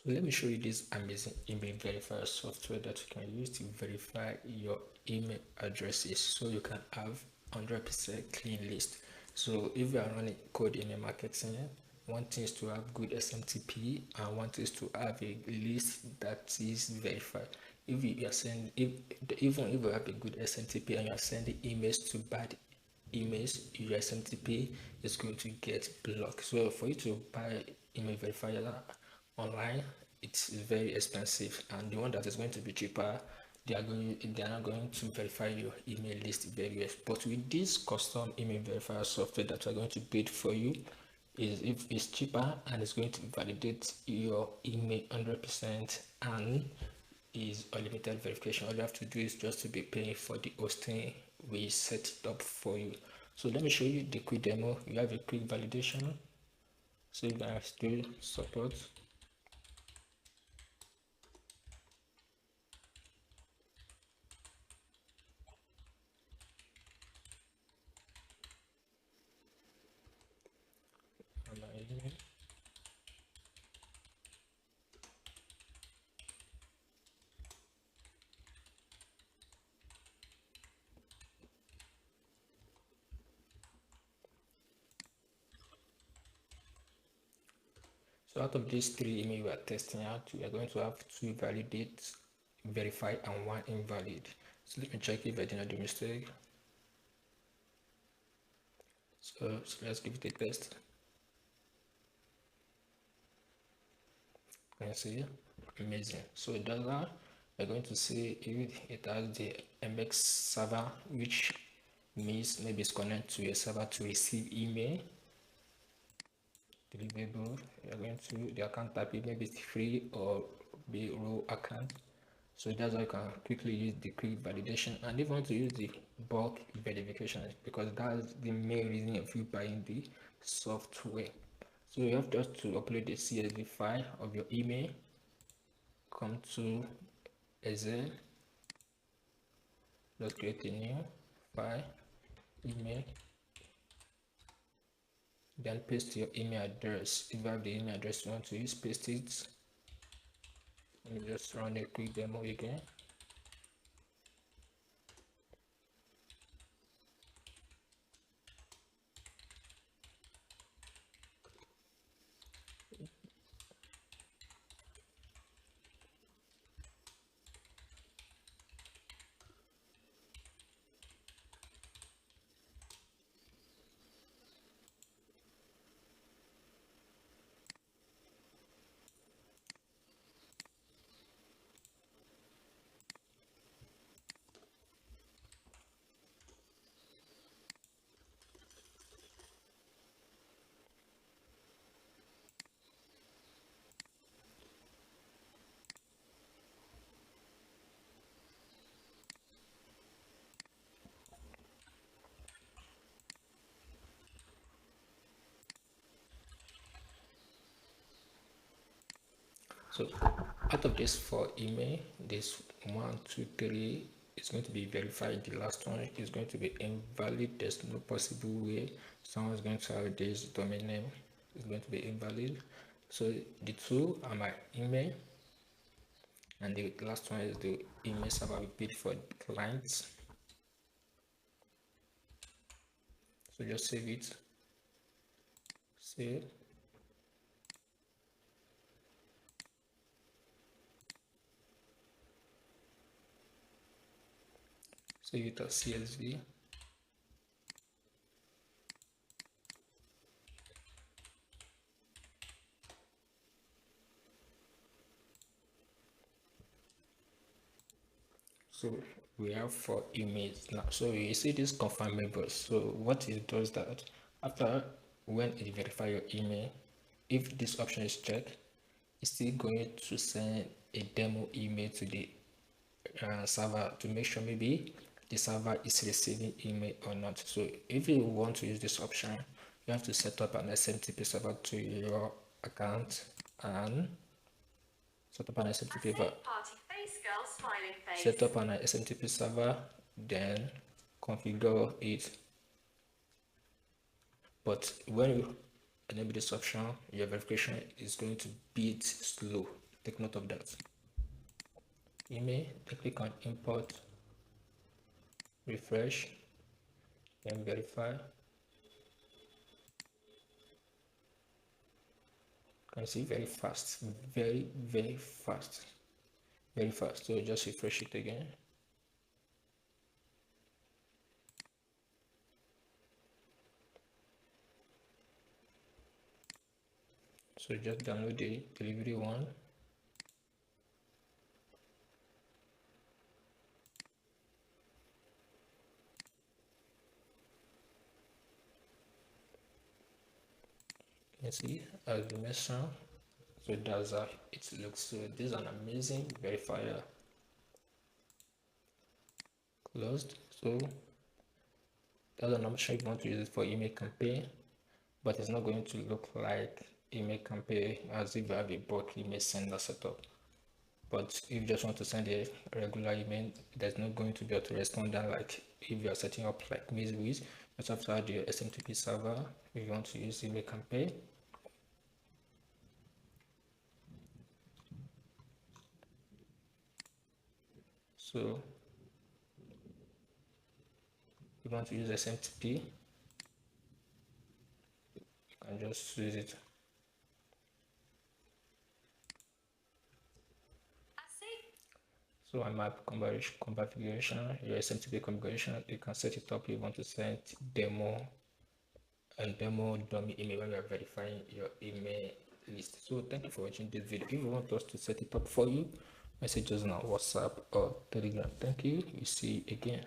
So let me show you this amazing email verifier software that you can use to verify your email addresses so you can have 100% clean list. So if you are running cold email marketing, one thing is to have good SMTP and one thing is to have a list that is verified. If you are sending, even if you have a good SMTP and you are sending emails to bad emails, your SMTP is going to get blocked. So for you to buy email verifier online, it's very expensive, and the one that is going to be cheaper, they are not going to verify your email list very well. But with this custom email verifier software that we're going to build for you, if it's cheaper and it's going to validate your email 100% and is unlimited verification. All you have to do is just to be paying for the hosting. We set it up for you. So let me show you the quick demo. You have a quick validation, so you can still support. So out of these three emails we are testing out, we are going to have two validate, verify, and one invalid. So let me check if I did not do mistake. So let's give it a test. Can you see? Amazing. So it does that. We're going to see if it has the MX server, which means maybe it's connected to a server to receive email. Deliverable, you're going to the account type, maybe it's free or be raw account. So that's how you can quickly use the quick validation, and if you want to use the bulk verification, because that's the main reason of you buying the software. So you have just to upload the CSV file of your email, come to Excel, just create a new file, email, then paste your email address. If you have the email address you want to use, paste it. Let me just run a quick demo again. So out of this 4 email, this 1, 2, 3 is going to be verified. The last one is going to be invalid. There's no possible way someone's going to have this domain name. It's going to be invalid. So the two are my email, and the last one is the email server we built for clients. So just save it. Save. Save it as CSV. So we have 4 emails now. So you see this confirmable. So what it does that after when it verify your email, if this option is checked, it's still going to send a demo email to the server to make sure maybe the server is receiving email or not. So if you want to use this option, you have to set up an SMTP server to your account and set up an SMTP server, then configure it. But when you enable this option, your verification is going to be slow. Take note of that. Email, then click on import, refresh, then verify. You can see very fast, very fast, very fast. So just refresh it again. So just download the delivery one. You can see as the mentioned. So that's how it looks. So this is an amazing verifier. Closed. So that's an option if you want to use it for email campaign, but it's not going to look like email campaign as if you have a bulk email sender setup. But if you just want to send a regular email, there's not going to be autoresponder like if you are setting up like MailWiz. Just have to add your SMTP server if you want to use email campaign. So if you want to use SMTP, you can just use it. So on my configuration, your SMTP configuration, you can set it up. You want to send demo and demo dummy email when you are verifying your email list. So thank you for watching this video. If you want us to set it up for you, message us on WhatsApp or Telegram. Thank you. We see you again.